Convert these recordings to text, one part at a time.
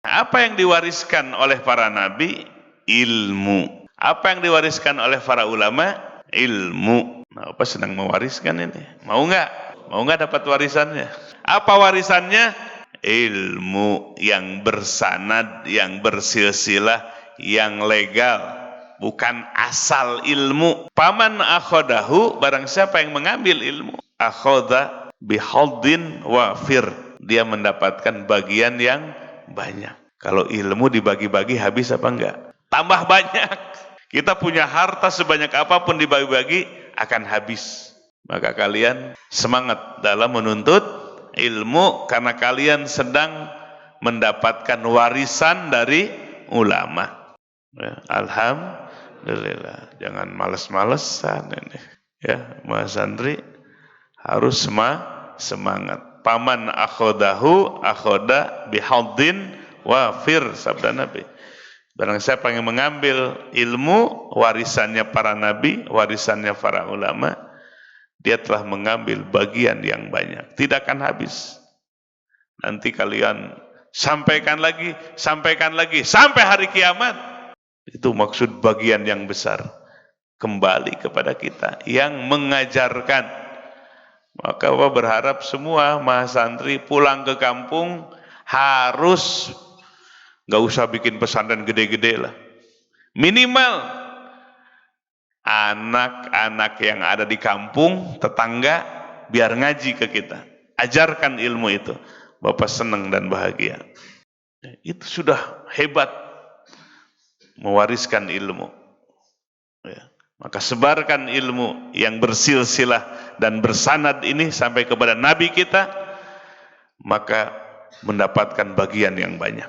Apa yang diwariskan oleh para nabi? Ilmu. Apa yang diwariskan oleh para ulama? Ilmu. Nah, apa sedang mewariskan ini? Mau nggak? Mau nggak dapat warisannya? Apa warisannya? Ilmu yang bersanad, yang bersilsilah, yang legal, bukan asal ilmu. Paman akhodahu, barang siapa yang mengambil ilmu, akhoda bihaldin wafir, dia mendapatkan bagian yang banyak. Kalau ilmu dibagi-bagi habis apa enggak? Tambah banyak. Kita punya harta sebanyak apapun dibagi-bagi akan habis. Maka kalian semangat dalam menuntut ilmu karena kalian sedang mendapatkan warisan dari ulama. Ya, alhamdulillah. Jangan males-malesan ini. Ya, Mas Andri harus semangat. Paman akhodahu akhoda bihaldin wafir, sabda Nabi. Barang siapa yang mengambil ilmu warisannya para nabi, warisannya para ulama, dia telah mengambil bagian yang banyak, tidak akan habis. Nanti kalian sampaikan lagi sampai hari kiamat. Itu maksud bagian yang besar kembali kepada kita yang mengajarkan. Maka Bapak berharap semua mahasantri pulang ke kampung harus, nggak usah bikin pesantren gede-gede lah, minimal anak-anak yang ada di kampung tetangga biar ngaji ke kita, ajarkan ilmu itu. Bapak senang dan bahagia. Itu sudah hebat mewariskan ilmu. Ya. Maka sebarkan ilmu yang bersilsilah dan bersanad ini sampai kepada Nabi kita, maka mendapatkan bagian yang banyak.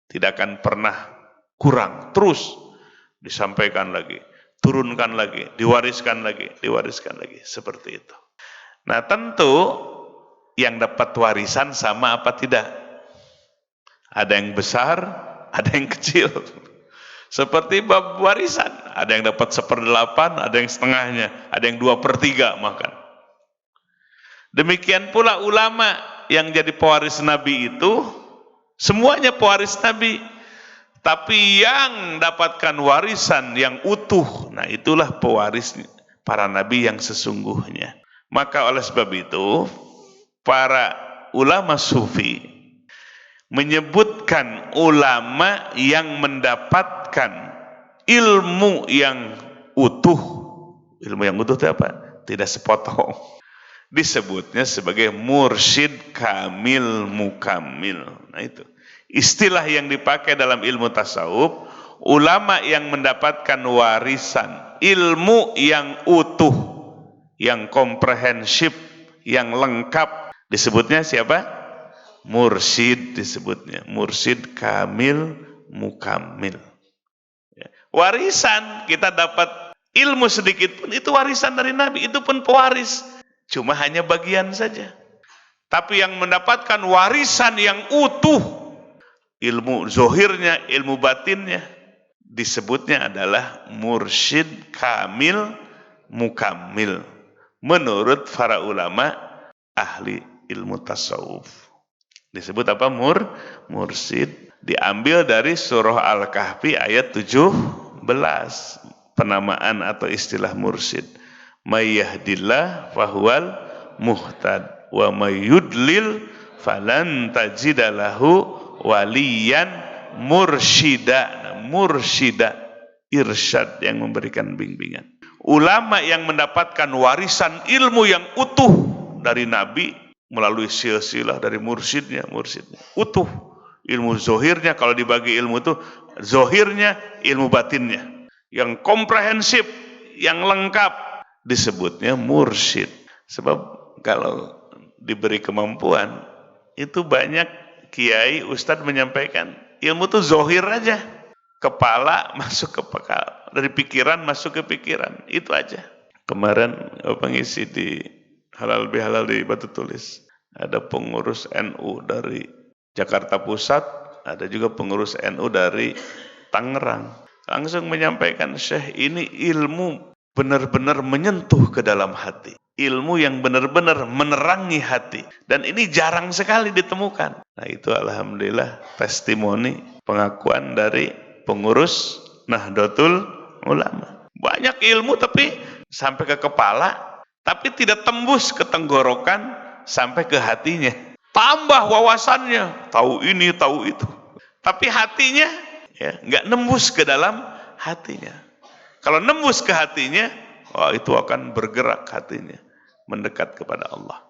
Tidak akan pernah kurang, terus disampaikan lagi, turunkan lagi, diwariskan lagi, seperti itu. Nah, tentu yang dapat warisan sama apa tidak? Ada yang besar, ada yang kecil. Seperti bab warisan, ada yang dapat 1/8, ada yang setengahnya, ada yang 2/3 makan. Demikian pula ulama yang jadi pewaris Nabi itu, semuanya pewaris Nabi, tapi yang dapatkan warisan yang utuh, nah itulah pewaris para Nabi yang sesungguhnya. Maka oleh sebab itu, para ulama sufi menyebutkan ulama yang mendapatkan ilmu yang utuh. Ilmu yang utuh itu apa? Tidak sepotong. Disebutnya sebagai mursyid kamil mukamil. Nah itu istilah yang dipakai dalam ilmu tasawuf. Ulama yang mendapatkan warisan ilmu yang utuh, yang komprehensif, yang lengkap, disebutnya siapa? Mursyid, disebutnya mursyid kamil mukamil. Warisan, kita dapat ilmu sedikit pun itu warisan dari Nabi, itu pun pewaris, cuma hanya bagian saja. Tapi yang mendapatkan warisan yang utuh, ilmu zohirnya, ilmu batinnya, disebutnya adalah mursyid kamil mukamil menurut para ulama ahli ilmu tasawuf. Disebut apa? Mursyid. Diambil dari surah Al-Kahfi ayat 17, penamaan atau istilah mursyid. May yahdillah fahuwal muhtad wa may yudlil falan tajida lahu waliyan mursyida. Mursyida, irsyad, yang memberikan bimbingan. Ulama yang mendapatkan warisan ilmu yang utuh dari Nabi melalui silsilah dari mursyidnya utuh. Ilmu zohirnya, kalau dibagi ilmu itu zohirnya, ilmu batinnya yang komprehensif, yang lengkap, disebutnya mursyid. Sebab kalau diberi kemampuan, itu banyak kiai ustadz menyampaikan ilmu itu zohir aja, kepala masuk ke kepala, dari pikiran masuk ke pikiran, itu aja. Kemarin pengisi di Halal Bihalal di Batu Tulis, ada pengurus NU dari Jakarta Pusat, ada juga pengurus NU dari Tangerang. Langsung menyampaikan, Syekh, ini ilmu benar-benar menyentuh ke dalam hati. ilmu yang benar-benar menerangi hati. Dan ini jarang sekali ditemukan. Nah itu alhamdulillah testimoni pengakuan dari pengurus Nahdlatul Ulama. Banyak ilmu tapi sampai ke kepala, tapi tidak tembus ke tenggorokan sampai ke hatinya. Tambah wawasannya, tahu ini, tahu itu. Tapi hatinya ya nggak nembus ke dalam hatinya. Kalau nembus ke hatinya, wah itu akan bergerak hatinya mendekat kepada Allah.